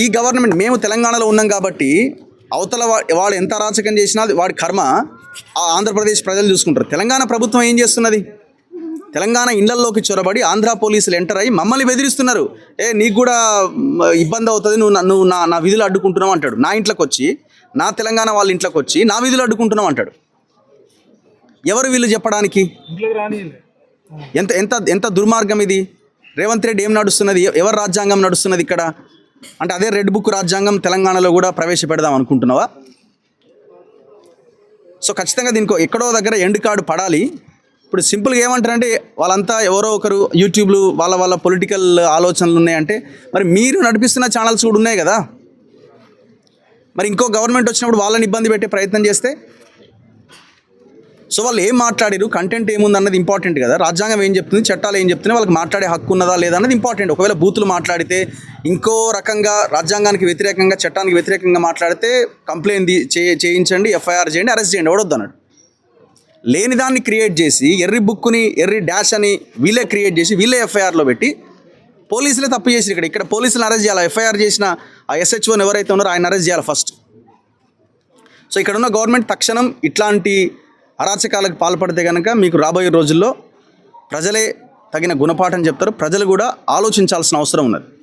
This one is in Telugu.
ఈ గవర్నమెంట్ మేము తెలంగాణలో ఉన్నాం కాబట్టి అవతల వాడు ఎంత అరాచకం చేసినా వాడి కర్మ ఆ ఆంధ్రప్రదేశ్ ప్రజలు చూసుకుంటారు. తెలంగాణ ప్రభుత్వం ఏం చేస్తున్నది? తెలంగాణ ఇళ్లలోకి చొరబడి ఆంధ్ర పోలీసులు ఎంటర్ అయ్యి మమ్మల్ని బెదిరిస్తున్నారు. నీకు కూడా ఇబ్బంది అవుతుంది, నువ్వు నా విధులు అడ్డుకుంటున్నావు అంటాడు. నా ఇంట్లోకి వచ్చి, నా తెలంగాణ వాళ్ళ ఇంట్లోకి వచ్చి నా విధులు అడ్డుకుంటున్నావు అంటాడు. ఎవరు వీళ్ళు చెప్పడానికి? ఎంత ఎంత ఎంత దుర్మార్గం ఇది! రేవంత్ రెడ్డి ఏం నడుస్తున్నది? ఎవరు రాజ్యాంగం నడుస్తున్నది ఇక్కడ? అంటే అదే రెడ్ బుక్ రాజ్యాంగం తెలంగాణలో కూడా ప్రవేశపెడదాం అనుకుంటున్నావా? సో ఖచ్చితంగా దీనికి ఎక్కడో దగ్గర ఎండ్ కార్డు పడాలి. ఇప్పుడు సింపుల్గా ఏమంటారంటే వాళ్ళంతా ఎవరో ఒకరు యూట్యూబ్లు వాళ్ళ పొలిటికల్ ఆలోచనలు ఉన్నాయంటే, మరి మీరు నడిపిస్తున్న ఛానల్స్ కూడా ఉన్నాయి కదా. మరి ఇంకో గవర్నమెంట్ వచ్చినప్పుడు వాళ్ళని ఇబ్బంది పెట్టే ప్రయత్నం చేస్తే, సో వాళ్ళు ఏం మాట్లాడారు, కంటెంట్ ఏముంది అన్నది ఇంపార్టెంట్ కదా. రాజ్యాంగం ఏం చెప్తుంది, చట్టాలు ఏం చెప్తున్నాయి, వాళ్ళకి మాట్లాడే హక్కు ఉన్నదా లేదా అన్నది ఇంపార్టెంట్. ఒకవేళ బూతులు మాట్లాడితే, ఇంకో రకంగా రాజ్యాంగానికి వ్యతిరేకంగా, చట్టానికి వ్యతిరేకంగా మాట్లాడితే కంప్లైంట్ చేయించండి, ఎఫ్ఐఆర్ చేయండి, అరెస్ట్ చేయండి, ఎవడొద్దు అన్నాడు. లేని దాన్ని క్రియేట్ చేసి ఎర్రి బుక్కుని ఎర్రి డాష్ అని వీళ్ళే క్రియేట్ చేసి వీళ్ళే ఎఫ్ఐఆర్లో పెట్టి పోలీసులే తప్పు చేసి ఇక్కడ పోలీసులను అరెస్ట్ చేయాలి. ఎఫ్ఐఆర్ చేసిన ఆ SHOని ఎవరైతే ఉన్నారో ఆయన అరెస్ట్ చేయాలి ఫస్ట్. సో ఇక్కడ ఉన్న గవర్నమెంట్ తక్షణం ఇట్లాంటి అరాచకాలకు పాల్పడితే కనుక మీకు రాబోయే రోజుల్లో ప్రజలే తగిన గుణపాఠం చెప్తారు. ప్రజలు కూడా ఆలోచించాల్సిన అవసరం ఉన్నది.